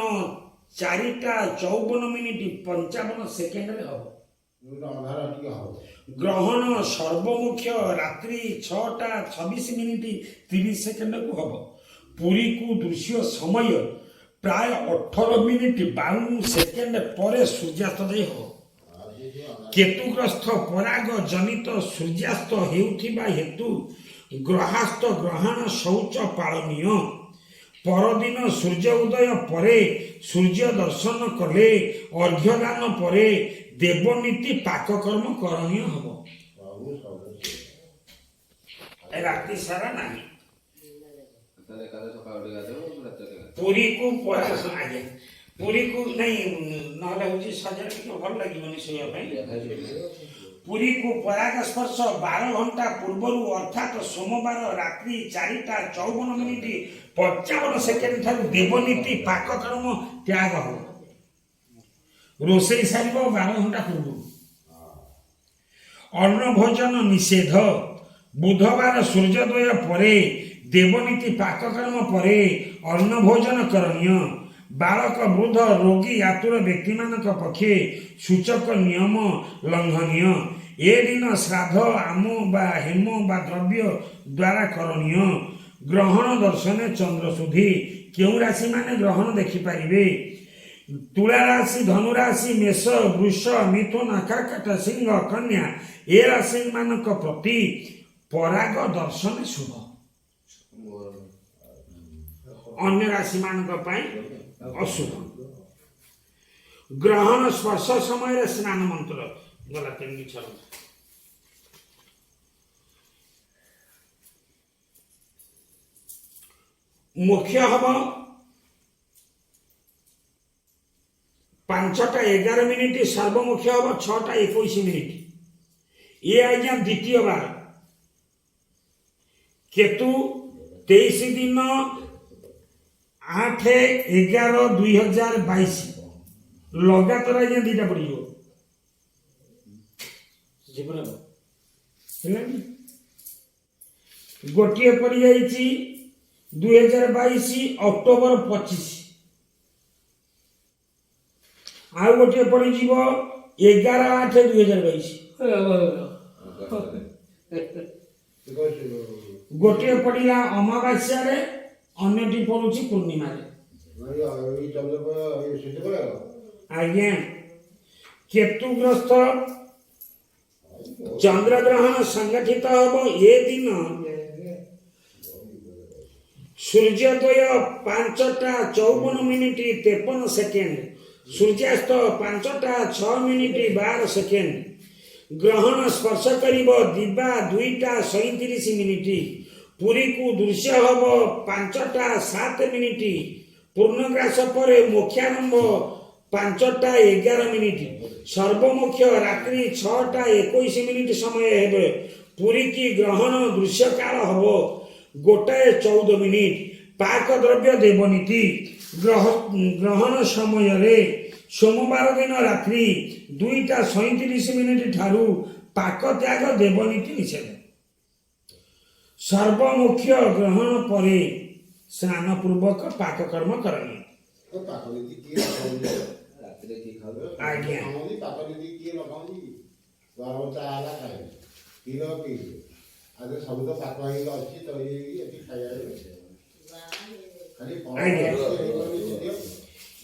4:54 ମିନିଟ୍ 55 ସେକେଣ୍ଡରେ ହବ। ଗୋଟେ ଅନ୍ଧାର ଟିକେ ହବ ଗ୍ରହଣ ସର୍ବମୁଖ୍ୟ ରାତ୍ରି 6:26 ମିନିଟ୍ 30 ସେକେଣ୍ଡକୁ ହବ। ପୁରୀକୁ ଦୃଶ୍ୟ ସମୟ ପ୍ରାୟ 18 ମିନିଟ୍ 52 ସେକେଣ୍ଡ ପରେ ସୂର୍ଯ୍ୟାସ୍ତ ଯାଇ ହବ। ଆଜି କେତୁଗ୍ରସ୍ତ ପରାଗ ଜନିତ ସୂର୍ଯ୍ୟାସ୍ତ ହେଉଥିବା ହେତୁ ଗ୍ରହାସ୍ତ ଗ୍ରହଣ ଶୌଚ ପାଳନୀୟ। ପରଦିନ ସୂର୍ଯ୍ୟ ଉଦୟ ପରେ ସୂର୍ଯ୍ୟ ଦର୍ଶନ କଲେ ଅର୍ଘ୍ୟଦାନ ପରେ ଦେବନୀତି ପାକକର୍ମ କରଣୀୟ ହେବ। ରାତି ସାରା ନାହିଁ। ତାହେଲେ କାଲି ସକାଳୁ ଟିକେ ଗାଧେଇବ, ରାତିରେ ଗାଧେଇବ। ପୁରୀକୁ ଆଜ୍ଞା ପୁରୀକୁ ନାଇଁ ନହେଲେ ହଉଛି ସଜାଡ ଟିକେ ଭଲ ଲାଗିବନି ଶୋଇବା ପାଇଁ। ପୁରୀକୁ ପରାଗ ସ୍ପର୍ଶ 12 ଘଣ୍ଟା ପୂର୍ବରୁ ଅର୍ଥାତ୍ ସୋମବାର ରାତ୍ରି 4:54 ଠାରୁ ଦେବନୀତି ପାକକର୍ମ ତ୍ୟାଗ ହେବ। ରୋଷେଇ ସାରିବ 12 ଘଣ୍ଟା ପୂର୍ବରୁ। ଅନ୍ନ ଭୋଜନ ନିଷେଧ। ବୁଧବାର ସୂର୍ଯ୍ୟୋଦୟ ପରେ ଦେବନୀତି ପାକକର୍ମ ପରେ ଅନ୍ନ ଭୋଜନ କରଣୀୟ। ବାଳକ ବୃଦ୍ଧ ରୋଗୀ ଆତୁର ବ୍ୟକ୍ତିମାନଙ୍କ ପକ୍ଷେ ସୂଚକ ନିୟମ ଲଙ୍ଘନୀୟ। ଏ ଦିନ ଶ୍ରାଦ୍ଧ ଆମ ବା ହେମ ବା ଦ୍ରବ୍ୟ ଦ୍ୱାରା କରଣୀୟ। ଗ୍ରହଣ ଦର୍ଶନେ ଚନ୍ଦ୍ରଶୁଦ୍ଧି। କେଉଁ ରାଶି ମାନେ ଗ୍ରହଣ ଦେଖିପାରିବେ? ତୁଳା ରାଶି, ଧନୁରାଶି, ମେଷ, ବୃଷ, ମିଥୁନ, କର୍କଟ, ସିଂହ, କନ୍ୟା ଏ ରାଶି ମାନଙ୍କ ପ୍ରତି ପରାଗ ଦର୍ଶନ ଶୁଭ। ଅନ୍ୟ ରାଶି ମାନଙ୍କ ପାଇଁ ଅଶୁଭ। ଗ୍ରହଣ ସ୍ପର୍ଶ ସମୟରେ ସ୍ନାନ ମନ୍ତ୍ର ଗଲା 3 ଛର। ମୁଖ୍ୟ ହବ 5:11 ସର୍ବମୁଖ୍ୟ ହବ 6:21। ଇଏ ଆଜ୍ଞା ଦ୍ୱିତୀୟ ବାର। କେତୁ 23 ଦିନ 8/11/2022 ଲଗାତାର ଆଜ୍ଞା 2ଟା ପଡ଼ିଯିବ। ଗୋଟିଏ ପଡ଼ିଯାଇଛି 2022 ଅକ୍ଟୋବର 25। ଆଉ ଗୋଟିଏ ପଡ଼ିଯିବ 11/8/2022। ଗୋଟିଏ ପଡ଼ିଲା ଅମାବାସ୍ୟାରେ, ଅନ୍ୟଟି ପଡୁଛି ପୂର୍ଣ୍ଣିମାରେ। ଆଜ୍ଞା କେତୁଗ୍ରସ୍ତ ଚନ୍ଦ୍ରଗ୍ରହଣ ସଂଗଠିତ ହେବ ଏ ଦିନ ସୂର୍ଯ୍ୟୋଦୟ 5:54:53, ସୂର୍ଯ୍ୟାସ୍ତ 5:06:12। ଗ୍ରହଣ ସ୍ପର୍ଶ କରିବ ଦିବା 2:37। ପୁରୀକୁ ଦୃଶ୍ୟ ହେବ 5:07। ପୂର୍ଣ୍ଣଗ୍ରାସ ପରେ ମୋକ୍ଷାରମ୍ଭ 5:11। ସର୍ବମୁଖ୍ୟ ରାତ୍ରି 6:21 ସମୟ ହେବ। ପୁରୀକି ଗ୍ରହଣ ଦୃଶ୍ୟ କାଳ ହେବ 1:14। ପାକ ଦ୍ରବ୍ୟ ଦେବନୀତି। ଗ୍ରହଣ ସମୟରେ ସୋମବାର ଦିନ ରାତ୍ରି 2:37 ଠାରୁ ପାକ ତ୍ୟାଗ ଦେବନୀତି ନିଷେଧ। ସର୍ବମୁଖ୍ୟ ଗ୍ରହଣ ପରେ ସ୍ନାନ ପୂର୍ବକ ପାକ କର୍ମ କରଣୀୟ। ଆଜ୍ଞା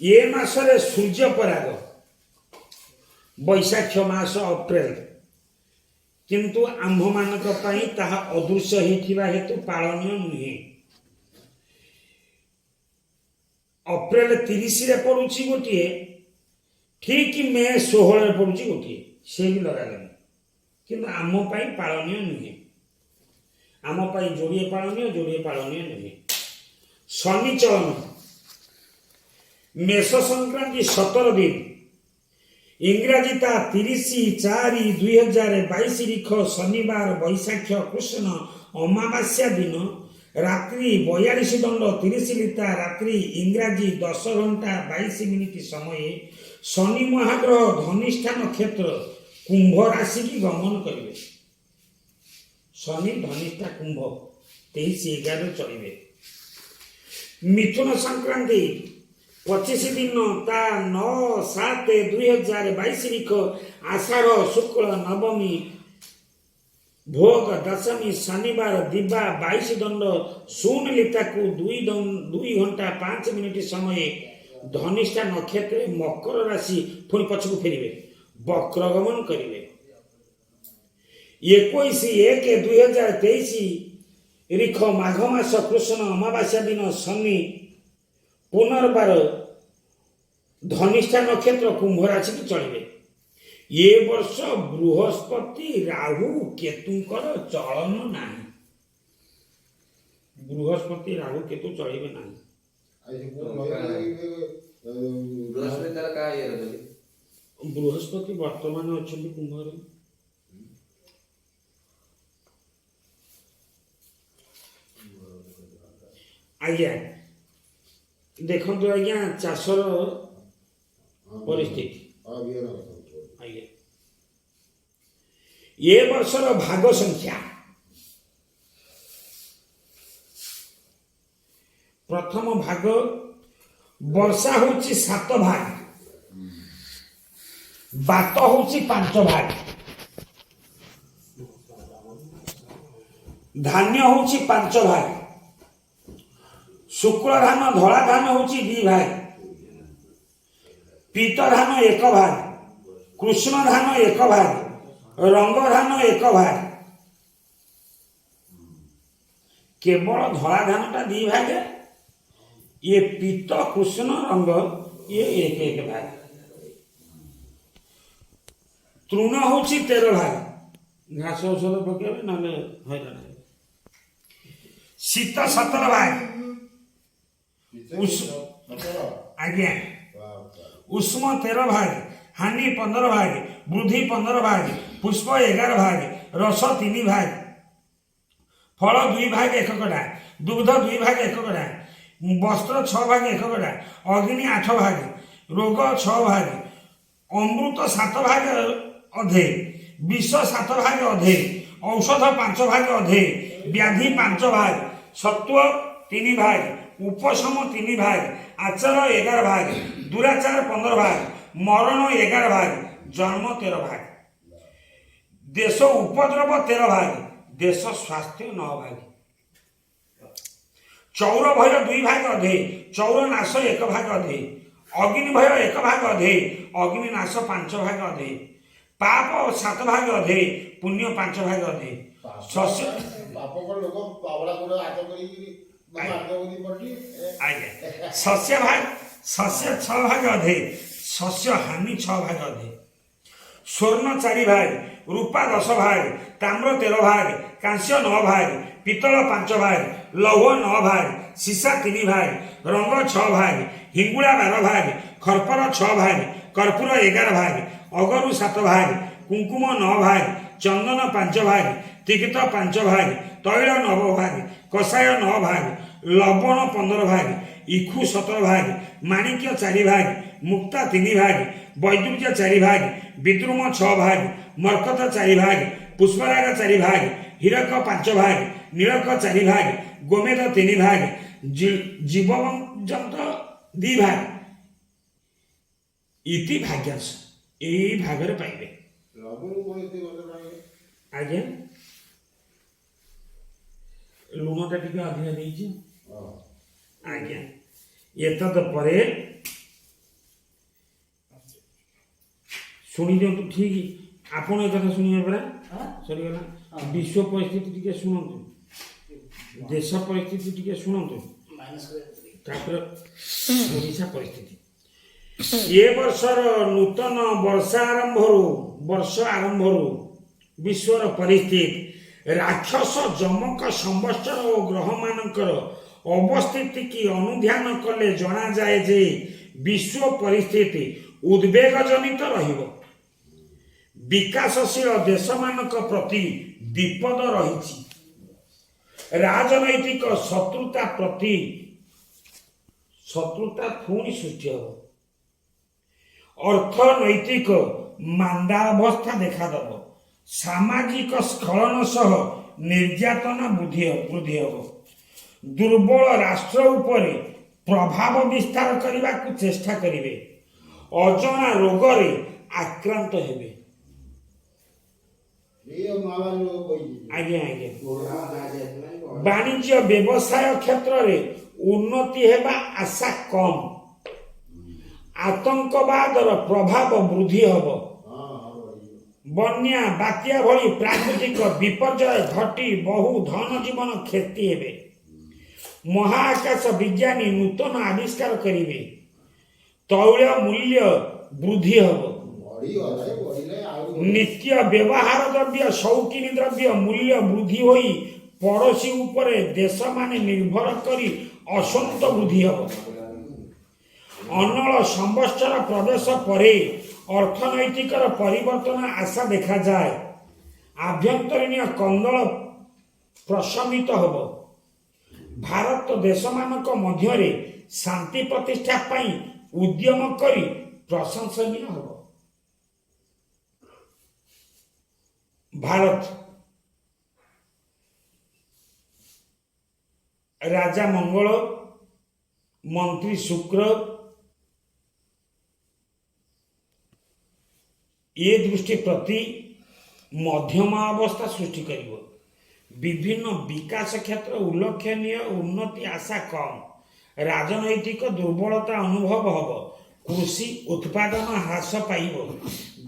ଏ ମାସରେ ସୂର୍ଯ୍ୟ ପରାଗ ବୈଶାଖ ମାସ ଅପ୍ରେଲ, କିନ୍ତୁ ଆମ୍ଭମାନଙ୍କ ପାଇଁ ତାହା ଅଦୃଶ୍ୟ ହେଇଥିବା ହେତୁ ପାଳନୀୟ ନୁହେଁ। ଅପ୍ରେଲ 30ରେ ପଡୁଛି ଗୋଟିଏ, ଠିକ ମେ 16ରେ ପଡୁଛି ଗୋଟିଏ, ସେ ବି ଲଗାଗଲା, କିନ୍ତୁ ଆମ ପାଇଁ ପାଳନୀୟ ନୁହେଁ। ଆମ ପାଇଁ ଯୋଡ଼ିଏ ପାଳନୀୟ, ଯୋଡ଼ିଏ ପାଳନୀୟ ନୁହେଁ। ଶନି ଚଳନ ମେଷ ସଂକ୍ରାନ୍ତି 17 ଦିନ, ଇଂରାଜୀ ତା 30/4/2022 ରିଖ ଶନିବାର ବୈଶାଖ କୃଷ୍ଣ ଅମାବାସ୍ୟା ଦିନ ରାତ୍ରି 42:30 ରାତ୍ରି ଇଂରାଜୀ 10:22 ସମୟରେ ଶନି ମହାଗ୍ରହ ଧନିଷ୍ଠା ନକ୍ଷତ୍ର କୁମ୍ଭ ରାଶିକି ଗମନ କରିବେ। ଶନି ଧନିଷ୍ଠା କୁମ୍ଭ 23/11 ଚଳିବେ। ମିଥୁନ ସଂକ୍ରାନ୍ତି 25 ଦିନ ତା 9/7/2022 ରିଖ ଆଷାଢ଼ ଶୁକ୍ଳ ନବମୀ ଭୋଗ ଦଶମୀ ଶନିବାର ଦିବା 22:00 2:05 ସମୟରେ ଧନିଷ୍ଠା ନକ୍ଷତ୍ରରେ ମକର ରାଶି ପୁଣି ପଛକୁ ଫେରିବେ। ବକ୍ରଗମନ କରିବେ। 21/1/2023 ରିଖ ମାଘ ମାସ କୃଷ୍ଣ ଅମାବାସ୍ୟା ଦିନ ଶନି ପୁନର୍ବାର ଧନିଷ୍ଠା ନକ୍ଷତ୍ର କୁମ୍ଭ ରାଶିକୁ ଚଳିବେ। ଏ ବର୍ଷ ବୃହସ୍ପତି ରାହୁ କେତୁଙ୍କର ଚଳନ ନାହିଁ। ବୃହସ୍ପତି ରାହୁ କେତୁ ଚଳିବେ ନାହିଁ। ବୃହସ୍ପତି ତାର କାହା ଇଏରେ ବୋଲି ବୃହସ୍ପତି ବର୍ତ୍ତମାନ ଅଛନ୍ତି କୁମ୍ଭରେ। ଆଜ୍ଞା ଦେଖନ୍ତୁ ଆଜ୍ଞା ଚାଷର ପରିସ୍ଥିତି। ଆଜ୍ଞା ଏ ବର୍ଷର ଭାଗ ସଂଖ୍ୟା ପ୍ରଥମ ଭାଗ ବର୍ଷା ହଉଛି 7 ଭାଗ, ବାତ ହଉଛି 5 ଭାଗ, ଧାନ୍ୟ ହଉଛି 5 ଭାଗ, ଶୁକ୍ଳ ଧାନ ଧଳା ଧାନ ହଉଛି 2 ଭାଗ, ପୀତ ଧାନ 1 ଭାଗ, କୃଷ୍ଣ ଧାନ 1 ଭାଗ, ରଙ୍ଗ ଧାନ 1 ଭାଗ। କେବଳ ଧଳା ଧାନଟା 2 ଭାଗ, ये पीत कृष्ण रंग ये 1 भाग, तृण हूँ 13 भाग, घास औषध पकेबे ना हईराण। शीत 17 भाग, आज्ञा उष्म 13 भाग, हानि 15 भाग, वृद्धि 15 भाग, पुष्प 11 भाग, रस 3 भाग, फल 2 भाग 1 कड़ा, दुग्ध 2 भाग 1 कड़ा, वस्त्र 6 भाग 1 कड़ा, अग्नि 8 भाग, रोग 6 भाग, अमृत 7 भाग अधे, विष 7 भाग अधे, औषध 5 भाग अधे, व्याधि 5 भाग, सत्व 3 भाग, उपशम 3 भाग, आचार 11 भाग, दुराचार 15 भाग, मरण 11 भाग, जन्म 13 भाग, देश उपद्रव 13 भाग, देश स्वास्थ्य 9 भाग, चौर भय 2 भाग अधे, चौर नाश 1 भाग अधे, अग्नि भय 1 भाग अधे, अग्नि नाश 5 भाग अधे, पाप 7 भाग अधे, पुण्य 5 भाग अधे, शस्य शस्य 6 भाग अधे, शस्य हानि 6 भाग अधे, स्वर्ण 4 भाग, रूपा 10 भाग, ताम्र 13 भाग, कांस्य 9 भाग, पितल 5 भाग, लौह 9 भाग, सीसा 3 भाग, रंग 6 भाग, हिंगुड़ा 12 भाग, खरपर 6 भाग, कर्पूर 11 भाग, अगरु 7 भाग, कुंकुम 9 भाग, चंदन 5 भाग, तिक्त 5 भाग, तैल 9 भाग, कषाय 9 भाग, लवण 15 भाग, इखु 17 भाग, माणिक्य 4 भाग, मुक्ता 3 भाग, वैदुर्य 4 भाग, विद्रुम 6 भाग, मर्कत 4 भाग, पुष्पराग 4 भाग, हीरक 5 भाग, नीलक 4 भाग, गोमेद 3 भाग, जीवजंत 2 भाग, इति भाग्यांश यही भागरे पाइबे। आज्ञा लुणटा टिके अधिक देइछि। आज्ञा एतद परे शुणी दियंतु ठीक आपण ए कथा शुणिबे परा सरीगला विश्व परिस्थिति टिके शुणंतु देश परिस्थिति टिके शुणंतु तापर ओडिशा परिस्थिति ये वर्षर नूतन वर्ष आरंभरू विश्वर परिस्थिति राक्षस जमक संवत्सर और ग्रह मानकर अवस्थिति की अनुध्यान कले जना जाए जे विश्व परिस्थिति उद्वेग जनित रहिबो। विकासशील देश मानक प्रति विपद रहिछि। राजनैतिक शत्रुता पुणी सृष्टि हो। अर्थनैतिक मांदावस्था देखादेव। सामाजिक स्खलन सह निर्यातना वृद्धि हो। दुर्बल राष्ट्र उपरे प्रभाव विस्तार करने को चेष्टा करिवे। अजना रोग रे आक्रांत हेबे। आज्ञा वाणिज्य व्यवसाय क्षेत्र रे उन्नति हेबा आशा कम। आतंकवादर प्रभाव वृद्धि हब। ବନ୍ୟା ବାତ୍ୟା ଭଳି ପ୍ରାକୃତିକ ବିପର୍ଯ୍ୟୟ ଘଟି ବହୁ ଧନ ଜୀବନ କ୍ଷତି ହେବେ। ମହାକାଶ ବିଜ୍ଞାନୀ ନୂତନ ଆବିଷ୍କାର କରିବେ। ତୈଳ ମୂଲ୍ୟ ବୃଦ୍ଧି ହେବ। ବଢିଲେ ଆଉ ନିତ୍ୟ ବ୍ୟବହାର ଦ୍ରବ୍ୟ ସୌକିନୀ ଦ୍ରବ୍ୟ ମୂଲ୍ୟ ବୃଦ୍ଧି ହୋଇ ପଡ଼ୋଶୀ ଉପରେ ଦେଶମାନେ ନିର୍ଭର କରି ଅସନ୍ତ ବୃଦ୍ଧି ହେବ। ଅନଳ ସମ୍ବତ୍ସର ପ୍ରବେଶ ପରେ ଅର୍ଥନୈତିକର ପରିବର୍ତ୍ତନ ଆଶା ଦେଖାଯାଏ। ଆଭ୍ୟନ୍ତରୀଣ କନ୍ଦଳ ପ୍ରଶମିତ ହେବ। ଭାରତ ଦେଶମାନଙ୍କ ମଧ୍ୟରେ ଶାନ୍ତି ପ୍ରତିଷ୍ଠା ପାଇଁ ଉଦ୍ୟମ କରି ପ୍ରଶଂସନୀୟ ହେବ। ଭାରତ ରାଜା ମଙ୍ଗଳ, ମନ୍ତ୍ରୀ ଶୁକ୍ର ଏ ଦୃଷ୍ଟି ପ୍ରତି ମଧ୍ୟମ ଅବସ୍ଥା ସୃଷ୍ଟି କରିବ। ବିଭିନ୍ନ ବିକାଶ କ୍ଷେତ୍ର ଉଲ୍ଲେଖନୀୟ ଉନ୍ନତି ଆଶା କମ୍। ରାଜନୈତିକ ଦୁର୍ବଳତା ଅନୁଭବ ହେବ। କୃଷି ଉତ୍ପାଦନ ହ୍ରାସ ପାଇବ।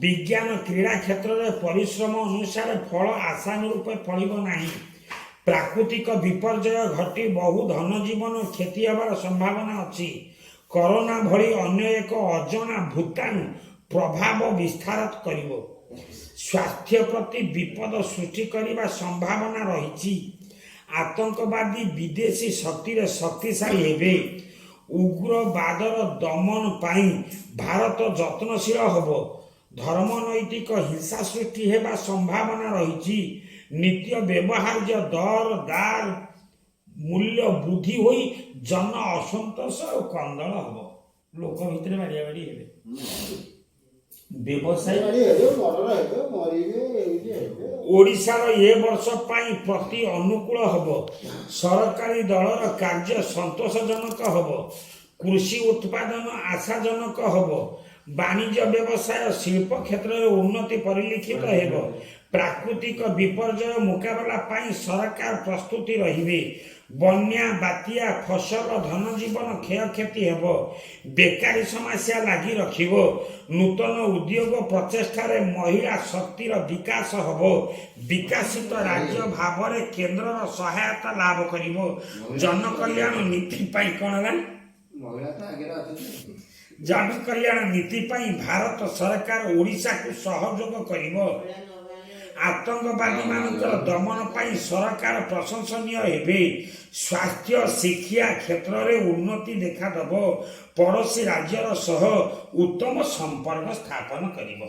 ବିଜ୍ଞାନ କ୍ରୀଡ଼ା କ୍ଷେତ୍ରରେ ପରିଶ୍ରମ ଅନୁସାରେ ଫଳ ଆଶାନୁରୂପ ଫଳିବ ନାହିଁ। ପ୍ରାକୃତିକ ବିପର୍ଯ୍ୟୟ ଘଟି ବହୁ ଧନ ଜୀବନ କ୍ଷତି ହେବାର ସମ୍ଭାବନା ଅଛି। କରୋନା ଭଳି ଅନ୍ୟ ଏକ ଅଜଣା ଭୂତାଣୁ ପ୍ରଭାବ ବିସ୍ତାର କରିବ। ସ୍ୱାସ୍ଥ୍ୟ ପ୍ରତି ବିପଦ ସୃଷ୍ଟି କରିବା ସମ୍ଭାବନା ରହିଛି। ଆତଙ୍କବାଦୀ ବିଦେଶୀ ଶକ୍ତିରେ ଶକ୍ତିଶାଳୀ ହେବେ। ଉଗ୍ରବାଦର ଦମନ ପାଇଁ ଭାରତ ଯତ୍ନଶୀଳ ହେବ। ଧର୍ମନୈତିକ ହିଂସା ସୃଷ୍ଟି ହେବା ସମ୍ଭାବନା ରହିଛି। ନିତ୍ୟ ବ୍ୟବହାର୍ଯ୍ୟ ଦର ଦାର ମୂଲ୍ୟ ବୃଦ୍ଧି ହୋଇ ଜନ ଅସନ୍ତୋଷ ଓ କନ୍ଦଳ ହେବ। ଲୋକ ଭିତରେ ବାଡ଼ିଆବାଡ଼ି ହେବେ। ବ୍ୟବସାୟୀ ଓଡ଼ିଶାର ଏ ବର୍ଷ ପାଇଁ ପ୍ରତି ଅନୁକୂଳ ହେବ। ସରକାରୀ ଦଳର କାର୍ଯ୍ୟ ସନ୍ତୋଷଜନକ ହେବ। କୃଷି ଉତ୍ପାଦନ ଆଶାଜନକ ହେବ। ବାଣିଜ୍ୟ ବ୍ୟବସାୟ ଶିଳ୍ପ କ୍ଷେତ୍ରରେ ଉନ୍ନତି ପରିଲକ୍ଷିତ ହେବ। ପ୍ରାକୃତିକ ବିପର୍ଯ୍ୟୟ ମୁକାବିଲା ପାଇଁ ସରକାର ପ୍ରସ୍ତୁତି ରହିବେ। ବନ୍ୟା ବାତ୍ୟା ଫସଲ ଧନଜୀବନ କ୍ଷୟକ୍ଷତି ହେବ। ବେକାରୀ ସମସ୍ୟା ଲାଗି ରଖିବ। ନୂତନ ଉଦ୍ୟୋଗ ପ୍ରଚେଷ୍ଟାରେ ମହିଳା ଶକ୍ତିର ବିକାଶ ହେବ। ବିକଶିତ ରାଜ୍ୟ ଭାବରେ କେନ୍ଦ୍ରର ସହାୟତା ଲାଭ କରିବ। ଜନକଲ୍ୟାଣ ନୀତି ପାଇଁ କ'ଣ ହେଲା? ଜନକଲ୍ୟାଣ ନୀତି ପାଇଁ ଭାରତ ସରକାର ଓଡ଼ିଶାକୁ ସହଯୋଗ କରିବ। ଆତଙ୍କବାଦୀମାନଙ୍କର ଦମନ ପାଇଁ ସରକାର ପ୍ରଶଂସନୀୟ ହେବେ। ସ୍ୱାସ୍ଥ୍ୟ ଶିକ୍ଷା କ୍ଷେତ୍ରରେ ଉନ୍ନତି ଦେଖାଦେବ। ପଡ଼ୋଶୀ ରାଜ୍ୟର ସହ ଉତ୍ତମ ସମ୍ପର୍କ ସ୍ଥାପନ କରିବ।